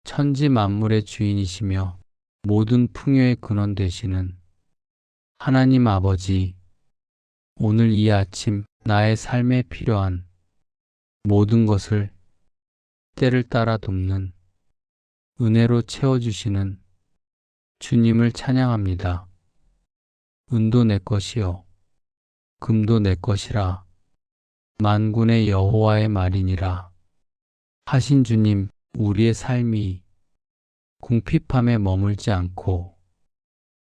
천지 만물의 주인이시며 모든 풍요의 근원 되시는 하나님 아버지, 오늘 이 아침 나의 삶에 필요한 모든 것을 때를 따라 돕는 은혜로 채워주시는 주님을 찬양합니다. 은도 내 것이요 금도 내 것이라 만군의 여호와의 말이니라 하신 주님, 우리의 삶이 궁핍함에 머물지 않고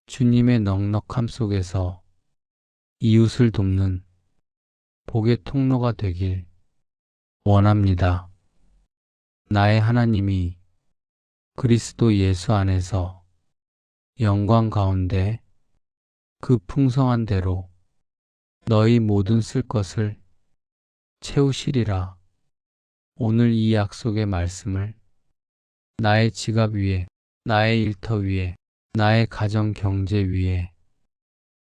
주님의 넉넉함 속에서 이웃을 돕는 복의 통로가 되길 원합니다. 나의 하나님이 그리스도 예수 안에서 영광 가운데 그 풍성한 대로 너희 모든 쓸 것을 채우시리라. 오늘 이 약속의 말씀을 나의 지갑 위에, 나의 일터 위에, 나의 가정 경제 위에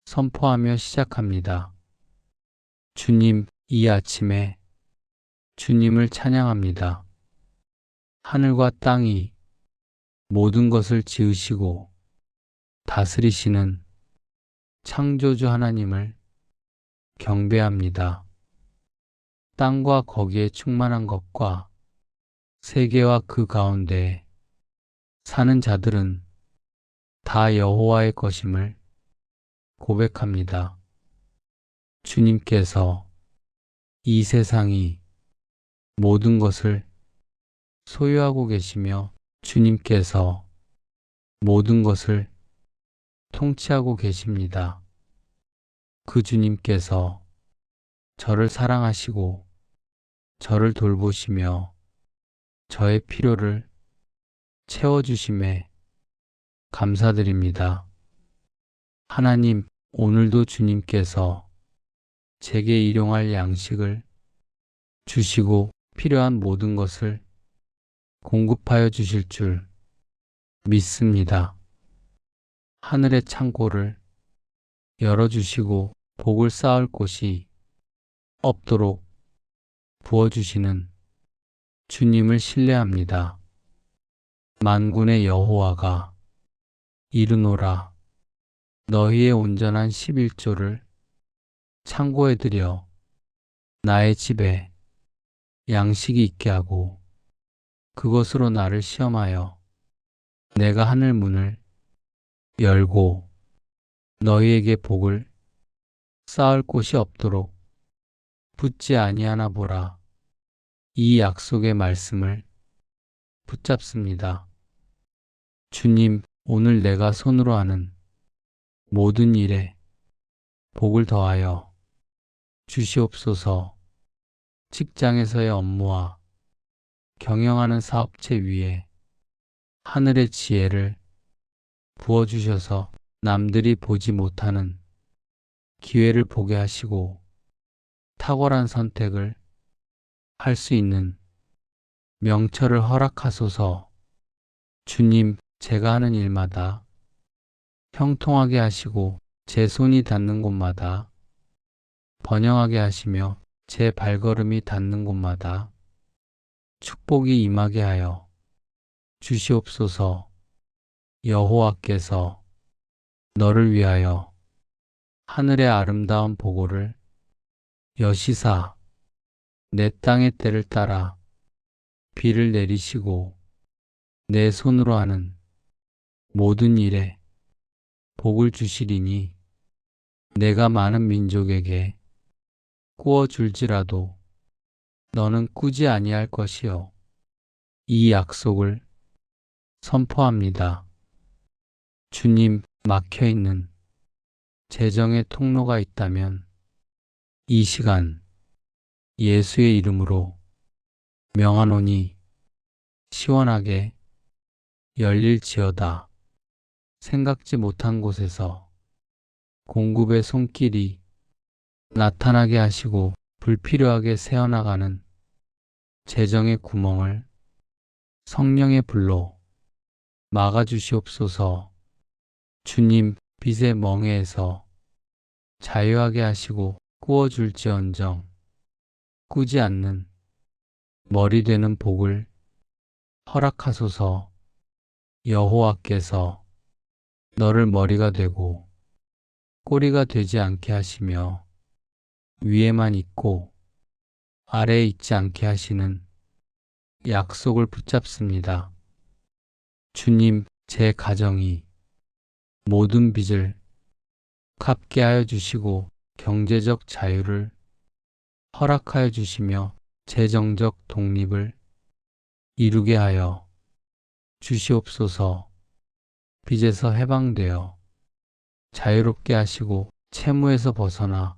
선포하며 시작합니다. 주님, 이 아침에 주님을 찬양합니다. 하늘과 땅이 모든 것을 지으시고 다스리시는 창조주 하나님을 경배합니다. 땅과 거기에 충만한 것과 세계와 그 가운데 사는 자들은 다 여호와의 것임을 고백합니다. 주님께서 이 세상이 모든 것을 소유하고 계시며 주님께서 모든 것을 통치하고 계십니다. 그 주님께서 저를 사랑하시고 저를 돌보시며 저의 필요를 채워주심에 감사드립니다. 하나님, 오늘도 주님께서 제게 일용할 양식을 주시고 필요한 모든 것을 공급하여 주실 줄 믿습니다. 하늘의 창고를 열어주시고 복을 쌓을 곳이 없도록 부어주시는 주님을 신뢰합니다. 만군의 여호와가 이르노라. 너희의 온전한 11조를 창고에 들여 나의 집에 양식이 있게 하고 그것으로 나를 시험하여 내가 하늘 문을 열고 너희에게 복을 쌓을 곳이 없도록 붙지 아니하나 보라. 이 약속의 말씀을 붙잡습니다. 주님, 오늘 내가 손으로 하는 모든 일에 복을 더하여 주시옵소서. 직장에서의 업무와 경영하는 사업체 위에 하늘의 지혜를 부어주셔서 남들이 보지 못하는 기회를 보게 하시고 탁월한 선택을 할 수 있는 명철을 허락하소서. 주님, 제가 하는 일마다 형통하게 하시고 제 손이 닿는 곳마다 번영하게 하시며 제 발걸음이 닿는 곳마다 축복이 임하게 하여 주시옵소서. 여호와께서 너를 위하여 하늘의 아름다운 보고를 여시사 내 땅의 때를 따라 비를 내리시고 내 손으로 하는 모든 일에 복을 주시리니 내가 많은 민족에게 꾸어 줄지라도 너는 꾸지 아니할 것이요. 이 약속을 선포합니다. 주님, 막혀있는 재정의 통로가 있다면 이 시간 예수의 이름으로 명하노니 시원하게 열릴지어다. 생각지 못한 곳에서 공급의 손길이 나타나게 하시고 불필요하게 새어나가는 재정의 구멍을 성령의 불로 막아주시옵소서. 주님, 빛의 멍에에서 자유하게 하시고 꾸어줄지언정 꾸지 않는 머리 되는 복을 허락하소서. 여호와께서 너를 머리가 되고 꼬리가 되지 않게 하시며 위에만 있고 아래에 있지 않게 하시는 약속을 붙잡습니다. 주님, 제 가정이 모든 빚을 갚게 하여 주시고 경제적 자유를 허락하여 주시며 재정적 독립을 이루게 하여 주시옵소서. 빚에서 해방되어 자유롭게 하시고 채무에서 벗어나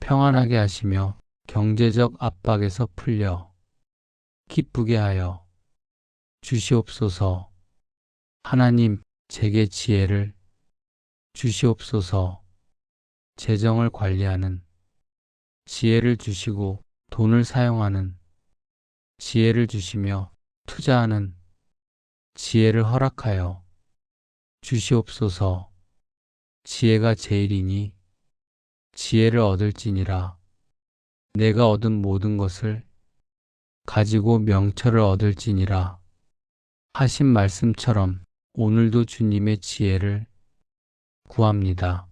평안하게 하시며 경제적 압박에서 풀려 기쁘게 하여 주시옵소서. 하나님, 제게 지혜를 주시옵소서. 재정을 관리하는 지혜를 주시고 돈을 사용하는 지혜를 주시며 투자하는 지혜를 허락하여 주시옵소서. 지혜가 제일이니 지혜를 얻을지니라. 내가 얻은 모든 것을 가지고 명철을 얻을지니라 하신 말씀처럼 오늘도 주님의 지혜를 구합니다.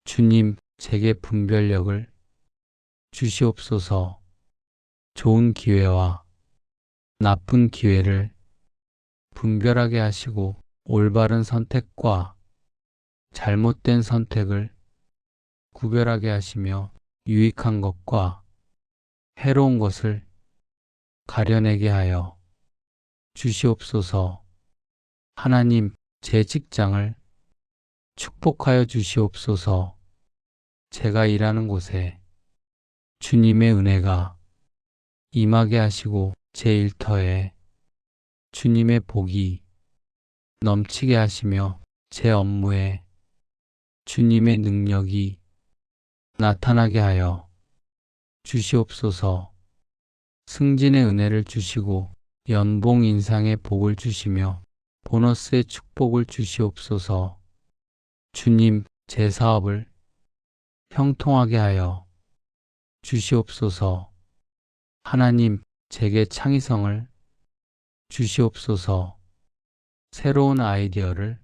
주님, 제게 분별력을 주시옵소서. 좋은 기회와 나쁜 기회를 분별하게 하시고 올바른 선택과 잘못된 선택을 구별하게 하시며 유익한 것과 해로운 것을 가려내게 하여 주시옵소서. 하나님, 제 직장을 축복하여 주시옵소서. 제가 일하는 곳에 주님의 은혜가 임하게 하시고 제 일터에 주님의 복이 넘치게 하시며 제 업무에 주님의 능력이 나타나게 하여 주시옵소서. 승진의 은혜를 주시고 연봉 인상의 복을 주시며 보너스의 축복을 주시옵소서. 주님, 제 사업을 형통하게 하여 주시옵소서. 하나님, 제게 창의성을 주시옵소서. 새로운 아이디어를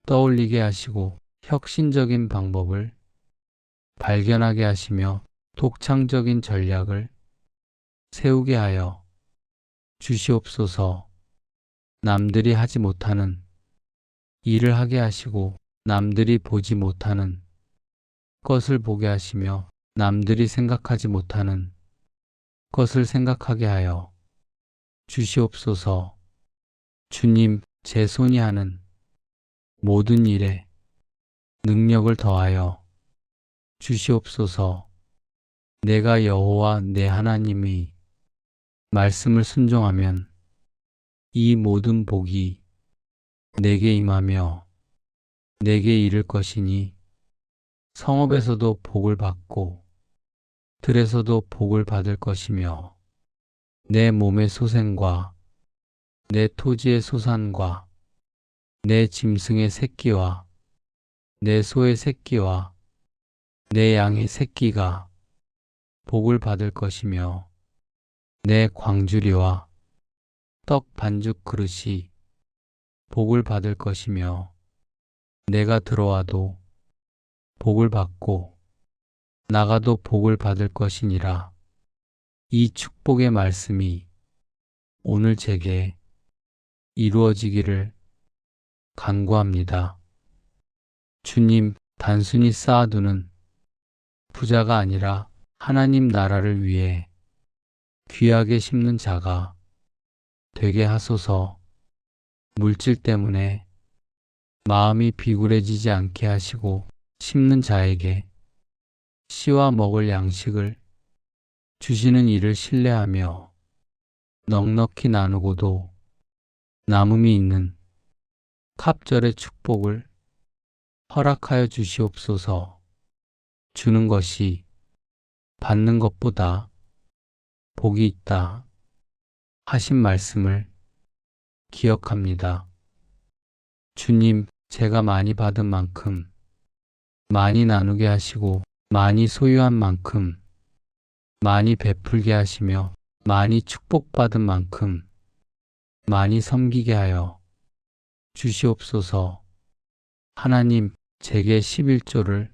떠올리게 하시고 혁신적인 방법을 발견하게 하시며 독창적인 전략을 세우게 하여 주시옵소서. 남들이 하지 못하는 일을 하게 하시고 남들이 보지 못하는 것을 보게 하시며 남들이 생각하지 못하는 것을 생각하게 하여 주시옵소서. 주님, 제 손이 하는 모든 일에 능력을 더하여 주시옵소서. 내가 여호와 내 하나님의 말씀을 순종하면 이 모든 복이 내게 임하며 내게 이를 것이니 성읍에서도 복을 받고 들에서도 복을 받을 것이며 내 몸의 소생과 내 토지의 소산과 내 짐승의 새끼와 내 소의 새끼와 내 양의 새끼가 복을 받을 것이며 내 광주리와 떡 반죽 그릇이 복을 받을 것이며 내가 들어와도 복을 받고 나가도 복을 받을 것이니라. 이 축복의 말씀이 오늘 제게 이루어지기를 간구합니다. 주님, 단순히 쌓아두는 부자가 아니라 하나님 나라를 위해 귀하게 심는 자가 되게 하소서. 물질 때문에 마음이 비굴해지지 않게 하시고 심는 자에게 씨와 먹을 양식을 주시는 이를 신뢰하며 넉넉히 나누고도 남음이 있는 갑절의 축복을 허락하여 주시옵소서. 주는 것이 받는 것보다 복이 있다 하신 말씀을 기억합니다. 주님, 제가 많이 받은 만큼 많이 나누게 하시고 많이 소유한 만큼 많이 베풀게 하시며 많이 축복받은 만큼 많이 섬기게 하여 주시옵소서. 하나님, 제게 11조를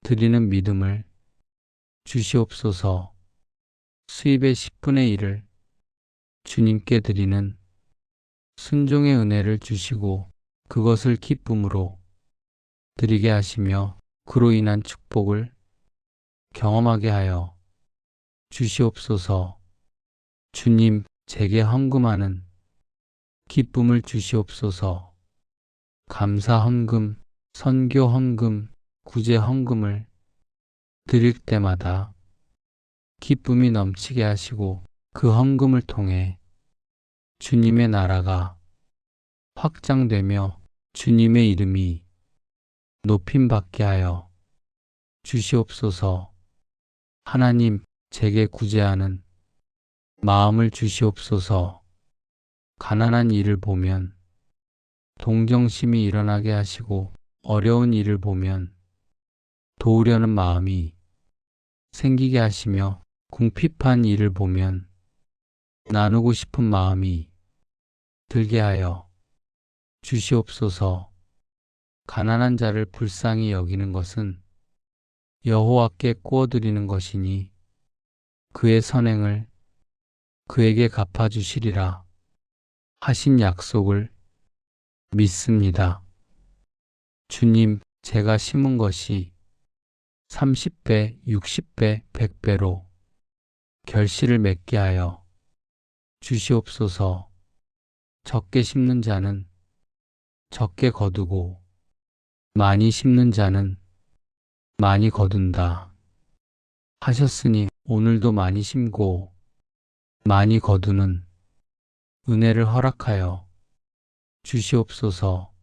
드리는 믿음을 주시옵소서. 수입의 10분의 1을 주님께 드리는 순종의 은혜를 주시고 그것을 기쁨으로 드리게 하시며 그로 인한 축복을 경험하게 하여 주시옵소서. 주님, 제게 헌금하는 기쁨을 주시옵소서. 감사 헌금, 선교 헌금, 구제 헌금을 드릴 때마다 기쁨이 넘치게 하시고 그 헌금을 통해 주님의 나라가 확장되며 주님의 이름이 높임받게 하여 주시옵소서. 하나님, 제게 구제하는 마음을 주시옵소서. 가난한 이를 보면 동정심이 일어나게 하시고 어려운 이를 보면 도우려는 마음이 생기게 하시며 궁핍한 이를 보면 나누고 싶은 마음이 들게 하여 주시옵소서. 가난한 자를 불쌍히 여기는 것은 여호와께 구워드리는 것이니 그의 선행을 그에게 갚아주시리라 하신 약속을 믿습니다. 주님, 제가 심은 것이 30배, 60배, 100배로 결실을 맺게 하여 주시옵소서. 적게 심는 자는 적게 거두고 많이 심는 자는 많이 거둔다 하셨으니 오늘도 많이 심고 많이 거두는 은혜를 허락하여 주시옵소서.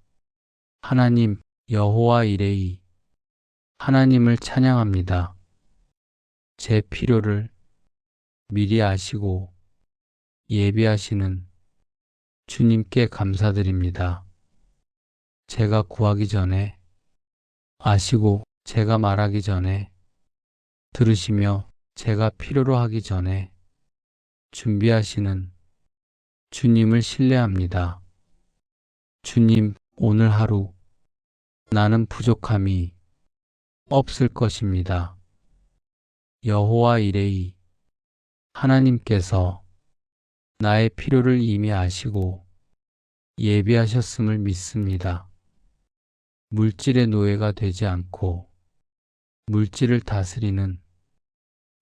하나님, 여호와 이레이 하나님을 찬양합니다. 제 필요를 미리 아시고 예비하시는 주님께 감사드립니다. 제가 구하기 전에 아시고 제가 말하기 전에 들으시며 제가 필요로 하기 전에 준비하시는 주님을 신뢰합니다. 주님, 오늘 하루 나는 부족함이 없을 것입니다. 여호와 이레이 하나님께서 나의 필요를 이미 아시고 예비하셨음을 믿습니다. 물질의 노예가 되지 않고 물질을 다스리는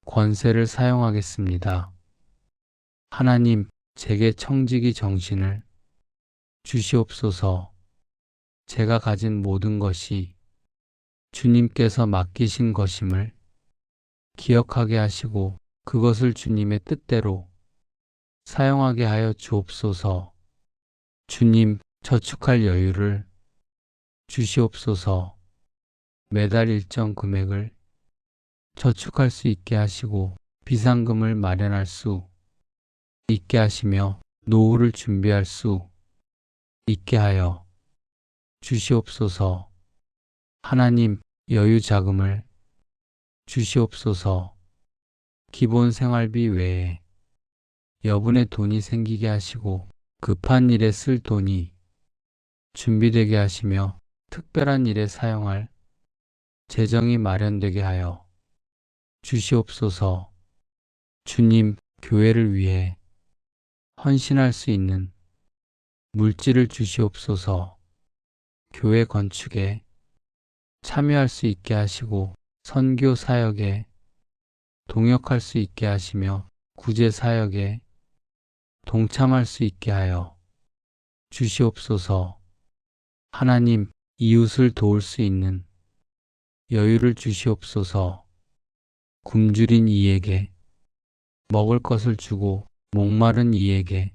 권세를 사용하겠습니다. 하나님, 제게 청지기 정신을 주시옵소서. 제가 가진 모든 것이 주님께서 맡기신 것임을 기억하게 하시고 그것을 주님의 뜻대로 사용하게 하여 주옵소서. 주님, 저축할 여유를 주시옵소서. 매달 일정 금액을 저축할 수 있게 하시고 비상금을 마련할 수 있게 하시며 노후를 준비할 수 있게 하여 주시옵소서. 하나님, 여유 자금을 주시옵소서. 기본 생활비 외에 여분의 돈이 생기게 하시고 급한 일에 쓸 돈이 준비되게 하시며 특별한 일에 사용할 재정이 마련되게 하여 주시옵소서. 주님, 교회를 위해 헌신할 수 있는 물질을 주시옵소서. 교회 건축에 참여할 수 있게 하시고 선교 사역에 동역할 수 있게 하시며 구제 사역에 동참할 수 있게 하여 주시옵소서. 하나님, 이웃을 도울 수 있는 여유를 주시옵소서. 굶주린 이에게 먹을 것을 주고 목마른 이에게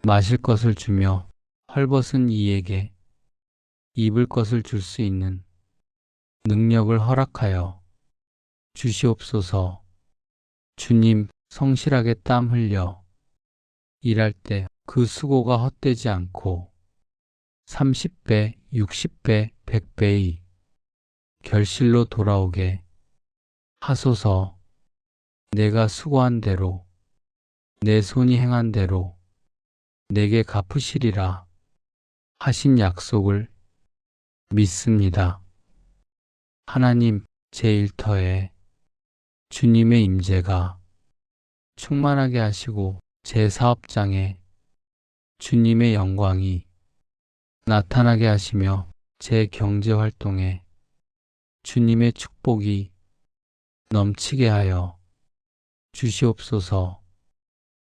마실 것을 주며 헐벗은 이에게 입을 것을 줄 수 있는 능력을 허락하여 주시옵소서. 주님, 성실하게 땀 흘려 일할 때 그 수고가 헛되지 않고 30배, 60배, 100배의 결실로 돌아오게 하소서. 내가 수고한 대로 내 손이 행한 대로 내게 갚으시리라 하신 약속을 믿습니다. 하나님, 제 일터에 주님의 임재가 충만하게 하시고 제 사업장에 주님의 영광이 나타나게 하시며 제 경제 활동에 주님의 축복이 넘치게 하여 주시옵소서.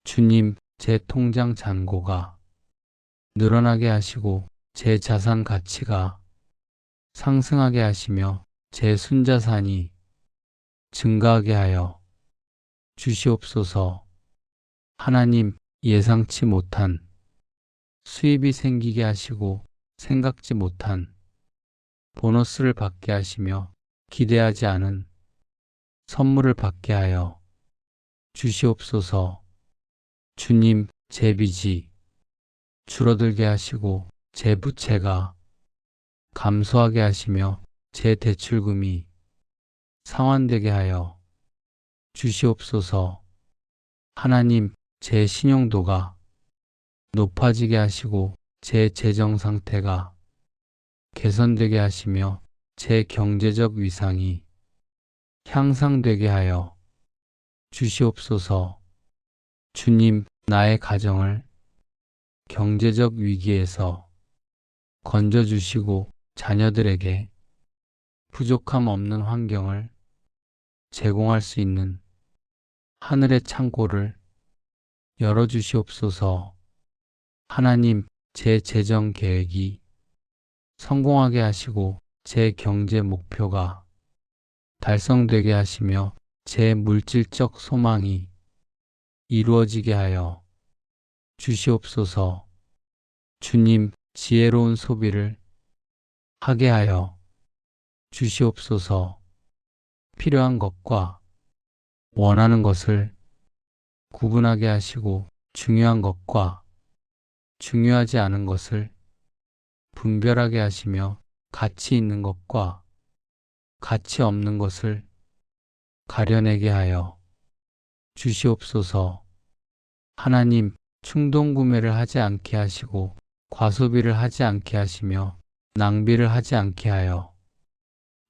주님, 제 통장 잔고가 늘어나게 하시고 제 자산 가치가 상승하게 하시며 제 순자산이 증가하게 하여 주시옵소서. 하나님, 예상치 못한 수입이 생기게 하시고 생각지 못한 보너스를 받게 하시며 기대하지 않은 선물을 받게 하여 주시옵소서. 주님, 제 빚이 줄어들게 하시고 제 부채가 감소하게 하시며 제 대출금이 상환되게 하여 주시옵소서. 하나님, 제 신용도가 높아지게 하시고 제 재정 상태가 개선되게 하시며 제 경제적 위상이 향상되게 하여 주시옵소서. 주님, 나의 가정을 경제적 위기에서 건져주시고 자녀들에게 부족함 없는 환경을 제공할 수 있는 하늘의 창고를 열어주시옵소서. 하나님, 제 재정 계획이 성공하게 하시고 제 경제 목표가 달성되게 하시며 제 물질적 소망이 이루어지게 하여 주시옵소서. 주님, 지혜로운 소비를 하게 하여 주시옵소서. 필요한 것과 원하는 것을 구분하게 하시고 중요한 것과 중요하지 않은 것을 분별하게 하시며 가치 있는 것과 가치 없는 것을 가려내게 하여 주시옵소서. 하나님, 충동 구매를 하지 않게 하시고 과소비를 하지 않게 하시며 낭비를 하지 않게 하여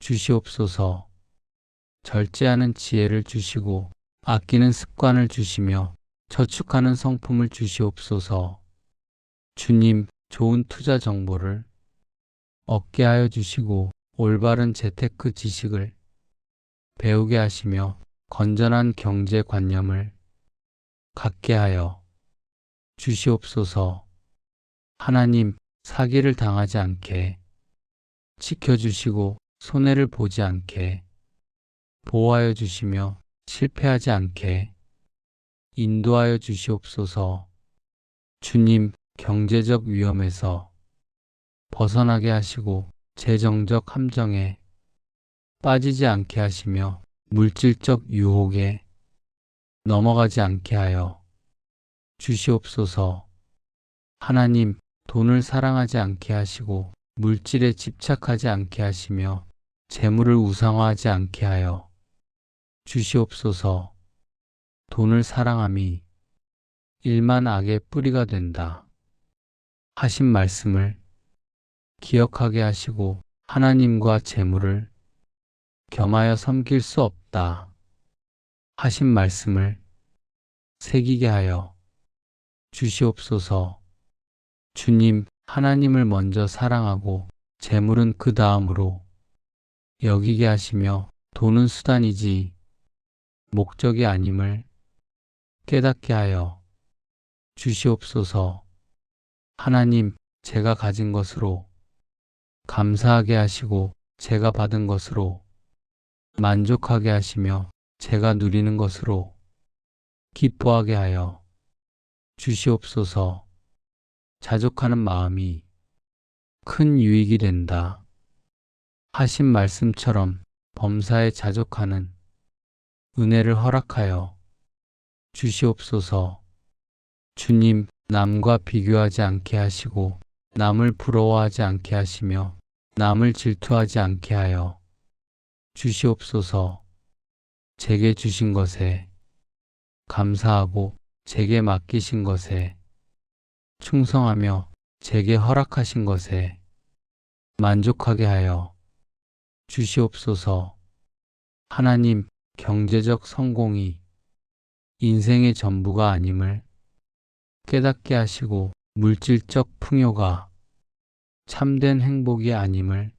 주시옵소서. 절제하는 지혜를 주시고 아끼는 습관을 주시며 저축하는 성품을 주시옵소서. 주님, 좋은 투자 정보를 얻게 하여 주시고 올바른 재테크 지식을 배우게 하시며 건전한 경제관념을 갖게 하여 주시옵소서. 하나님, 사기를 당하지 않게 지켜주시고 손해를 보지 않게 보호하여 주시며 실패하지 않게 인도하여 주시옵소서. 주님, 경제적 위험에서 벗어나게 하시고 재정적 함정에 빠지지 않게 하시며 물질적 유혹에 넘어가지 않게 하여 주시옵소서. 하나님, 돈을 사랑하지 않게 하시고 물질에 집착하지 않게 하시며 재물을 우상화하지 않게 하여 주시옵소서. 돈을 사랑함이 일만 악의 뿌리가 된다 하신 말씀을 기억하게 하시고 하나님과 재물을 겸하여 섬길 수 없다 하신 말씀을 새기게 하여 주시옵소서. 주님, 하나님을 먼저 사랑하고 재물은 그 다음으로 여기게 하시며 돈은 수단이지 목적이 아님을 깨닫게 하여 주시옵소서. 하나님, 제가 가진 것으로 감사하게 하시고 제가 받은 것으로 만족하게 하시며 제가 누리는 것으로 기뻐하게 하여 주시옵소서. 자족하는 마음이 큰 유익이 된다 하신 말씀처럼 범사에 자족하는 은혜를 허락하여 주시옵소서. 주님, 남과 비교하지 않게 하시고 남을 부러워하지 않게 하시며 남을 질투하지 않게 하여 주시옵소서. 제게 주신 것에 감사하고 제게 맡기신 것에 충성하며 제게 허락하신 것에 만족하게 하여 주시옵소서. 하나님, 경제적 성공이 인생의 전부가 아님을 깨닫게 하시고 물질적 풍요가 참된 행복이 아님을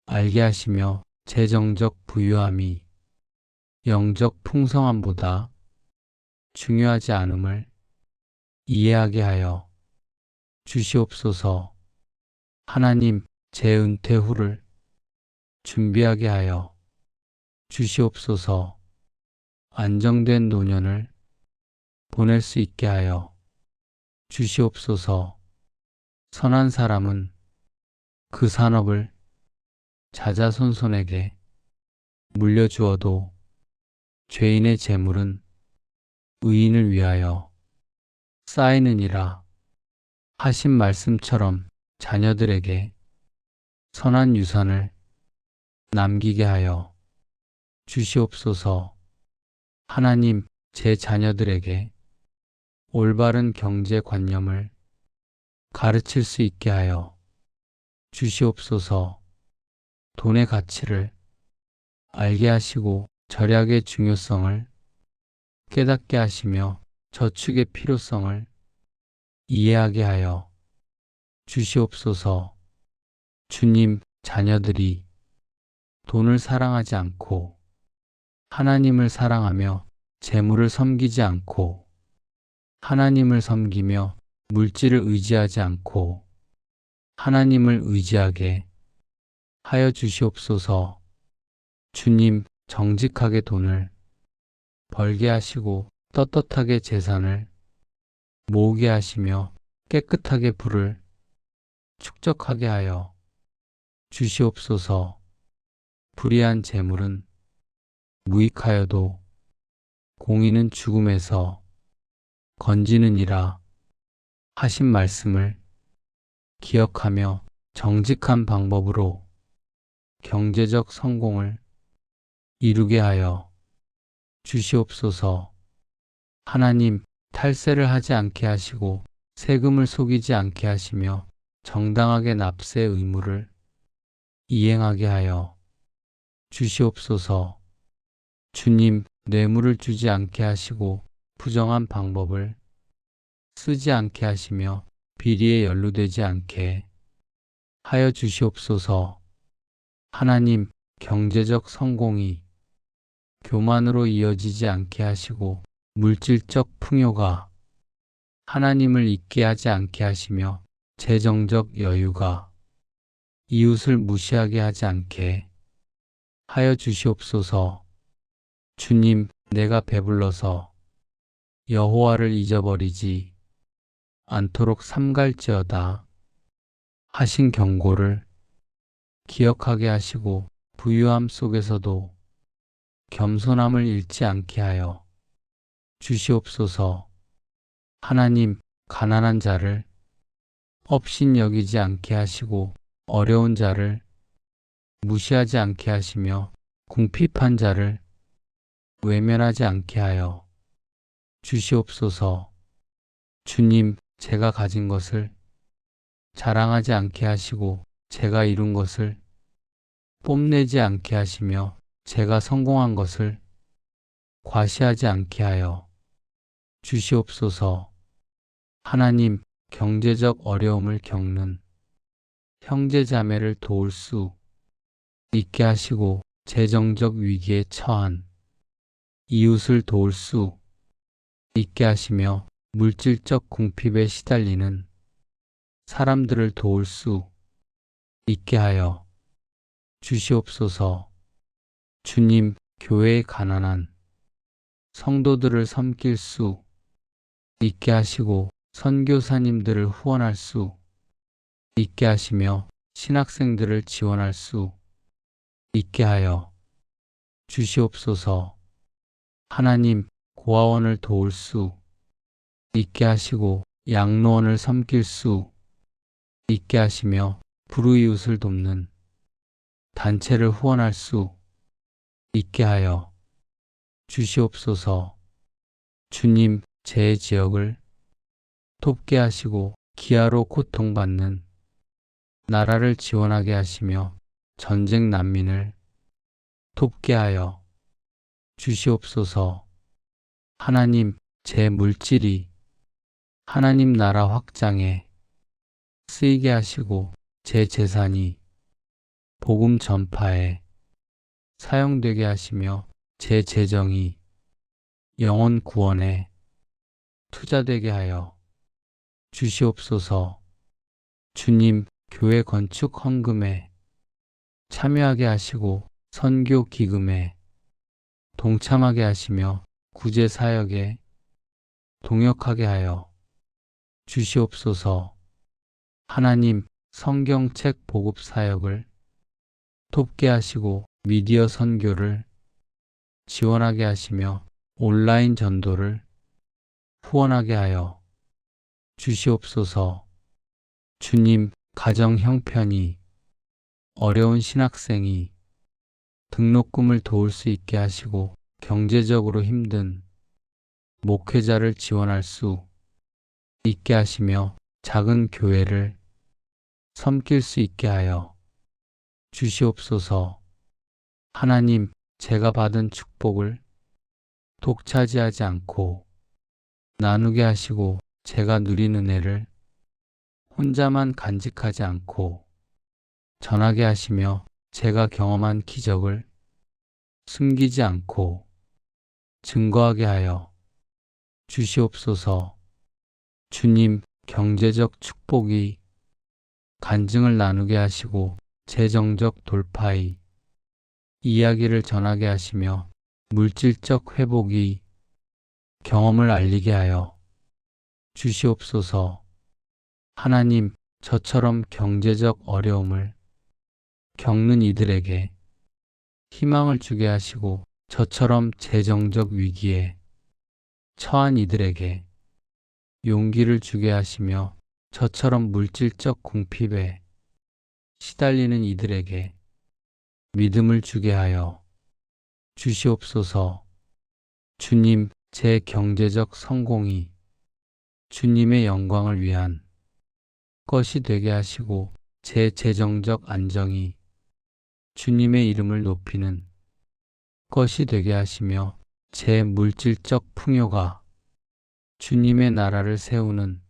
알게 하시며 재정적 부유함이 영적 풍성함보다 중요하지 않음을 이해하게 하여 주시옵소서. 하나님, 제 은퇴 후를 준비하게 하여 주시옵소서. 안정된 노년을 보낼 수 있게 하여 주시옵소서. 선한 사람은 그 산업을 자자손손에게 물려주어도 죄인의 재물은 의인을 위하여 쌓이느니라 하신 말씀처럼 자녀들에게 선한 유산을 남기게 하여 주시옵소서. 하나님, 제 자녀들에게 올바른 경제관념을 가르칠 수 있게 하여 주시옵소서. 돈의 가치를 알게 하시고 절약의 중요성을 깨닫게 하시며 저축의 필요성을 이해하게 하여 주시옵소서. 주님, 자녀들이 돈을 사랑하지 않고 하나님을 사랑하며 재물을 섬기지 않고 하나님을 섬기며 물질을 의지하지 않고 하나님을 의지하게 하여 주시옵소서. 주님, 정직하게 돈을 벌게 하시고 떳떳하게 재산을 모으게 하시며 깨끗하게 부를 축적하게 하여 주시옵소서. 불의한 재물은 무익하여도 공의는 죽음에서 건지느니라 하신 말씀을 기억하며 정직한 방법으로 경제적 성공을 이루게 하여 주시옵소서. 하나님, 탈세를 하지 않게 하시고 세금을 속이지 않게 하시며 정당하게 납세 의무를 이행하게 하여 주시옵소서. 주님, 뇌물을 주지 않게 하시고 부정한 방법을 쓰지 않게 하시며 비리에 연루되지 않게 하여 주시옵소서. 하나님, 경제적 성공이 교만으로 이어지지 않게 하시고 물질적 풍요가 하나님을 잊게 하지 않게 하시며 재정적 여유가 이웃을 무시하게 하지 않게 하여 주시옵소서. 주님, 내가 배불러서 여호와를 잊어버리지 않도록 삼갈지어다 하신 경고를 기억하게 하시고 부유함 속에서도 겸손함을 잃지 않게 하여 주시옵소서. 하나님, 가난한 자를 업신 여기지 않게 하시고 어려운 자를 무시하지 않게 하시며 궁핍한 자를 외면하지 않게 하여 주시옵소서. 주님, 제가 가진 것을 자랑하지 않게 하시고 제가 이룬 것을 뽐내지 않게 하시며 제가 성공한 것을 과시하지 않게 하여 주시옵소서. 하나님, 경제적 어려움을 겪는 형제 자매를 도울 수 있게 하시고 재정적 위기에 처한 이웃을 도울 수 있게 하시며 물질적 궁핍에 시달리는 사람들을 도울 수 있게 하여 주시옵소서. 주님, 교회의 가난한 성도들을 섬길 수 있게 하시고 선교사님들을 후원할 수 있게 하시며 신학생들을 지원할 수 있게 하여 주시옵소서. 하나님, 고아원을 도울 수 있게 하시고 양로원을 섬길 수 있게 하시며 불우이웃을 돕는 단체를 후원할 수 있게 하여 주시옵소서. 주님, 제 지역을 돕게 하시고 기아로 고통받는 나라를 지원하게 하시며 전쟁 난민을 돕게 하여 주시옵소서. 하나님, 제 물질이 하나님 나라 확장에 쓰이게 하시고 제 재산이 복음 전파에 사용되게 하시며 제 재정이 영혼 구원에 투자되게 하여 주시옵소서. 주님, 교회 건축 헌금에 참여하게 하시고 선교 기금에 동참하게 하시며 구제 사역에 동역하게 하여 주시옵소서. 하나님, 성경책 보급 사역을 돕게 하시고 미디어 선교를 지원하게 하시며 온라인 전도를 후원하게 하여 주시옵소서. 주님, 가정 형편이 어려운 신학생이 등록금을 도울 수 있게 하시고 경제적으로 힘든 목회자를 지원할 수 있게 하시며 작은 교회를 섬길 수 있게 하여 주시옵소서. 하나님, 제가 받은 축복을 독차지하지 않고 나누게 하시고 제가 누린 은혜를 혼자만 간직하지 않고 전하게 하시며 제가 경험한 기적을 숨기지 않고 증거하게 하여 주시옵소서. 주님, 경제적 축복이 간증을 나누게 하시고 재정적 돌파의 이야기를 전하게 하시며 물질적 회복이 경험을 알리게 하여 주시옵소서. 하나님, 저처럼 경제적 어려움을 겪는 이들에게 희망을 주게 하시고 저처럼 재정적 위기에 처한 이들에게 용기를 주게 하시며 저처럼 물질적 궁핍에 시달리는 이들에게 믿음을 주게 하여 주시옵소서. 주님, 제 경제적 성공이 주님의 영광을 위한 것이 되게 하시고 제 재정적 안정이 주님의 이름을 높이는 것이 되게 하시며 제 물질적 풍요가 주님의 나라를 세우는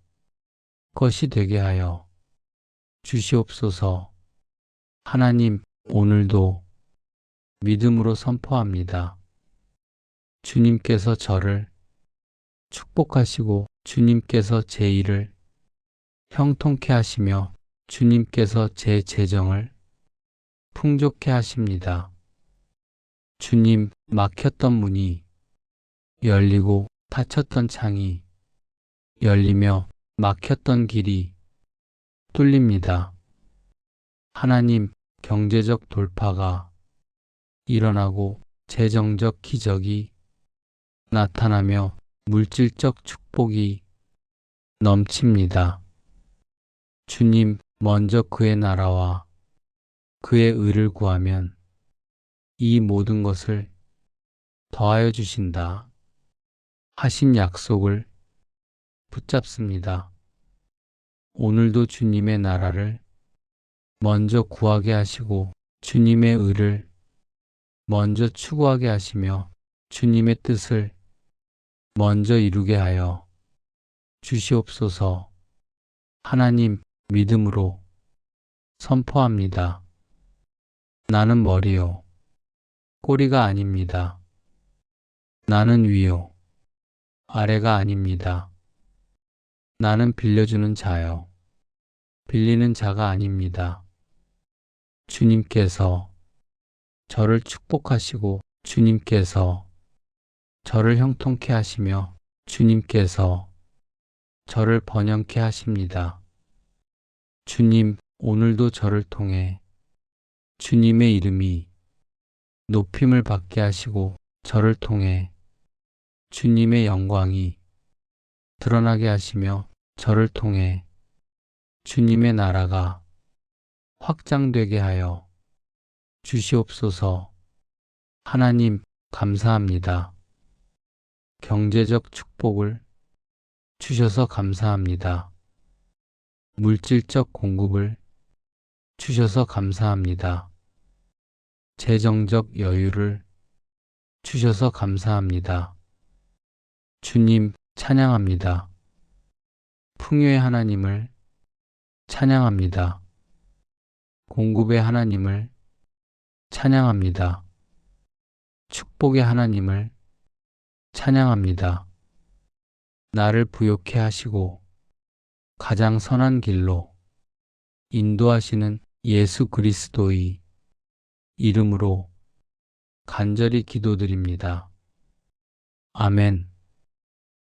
것이 되게 하여 주시옵소서. 하나님, 오늘도 믿음으로 선포합니다. 주님께서 저를 축복하시고 주님께서 제 일을 형통케 하시며 주님께서 제 재정을 풍족케 하십니다. 주님, 막혔던 문이 열리고 닫혔던 창이 열리며 막혔던 길이 뚫립니다. 하나님, 경제적 돌파가 일어나고 재정적 기적이 나타나며 물질적 축복이 넘칩니다. 주님, 먼저 그의 나라와 그의 의를 구하면 이 모든 것을 더하여 주신다 하신 약속을 붙잡습니다. 오늘도 주님의 나라를 먼저 구하게 하시고 주님의 의를 먼저 추구하게 하시며 주님의 뜻을 먼저 이루게 하여 주시옵소서. 하나님, 믿음으로 선포합니다. 나는 머리요, 꼬리가 아닙니다. 나는 위요, 아래가 아닙니다. 나는 빌려주는 자요, 빌리는 자가 아닙니다. 주님께서 저를 축복하시고 주님께서 저를 형통케 하시며 주님께서 저를 번영케 하십니다. 주님, 오늘도 저를 통해 주님의 이름이 높임을 받게 하시고 저를 통해 주님의 영광이 드러나게 하시며 저를 통해 주님의 나라가 확장되게 하여 주시옵소서. 하나님, 감사합니다. 경제적 축복을 주셔서 감사합니다. 물질적 공급을 주셔서 감사합니다. 재정적 여유를 주셔서 감사합니다. 주님, 찬양합니다. 풍요의 하나님을 찬양합니다. 공급의 하나님을 찬양합니다. 축복의 하나님을 찬양합니다. 나를 부요케 하시고 가장 선한 길로 인도하시는 예수 그리스도의 이름으로 간절히 기도드립니다. 아멘.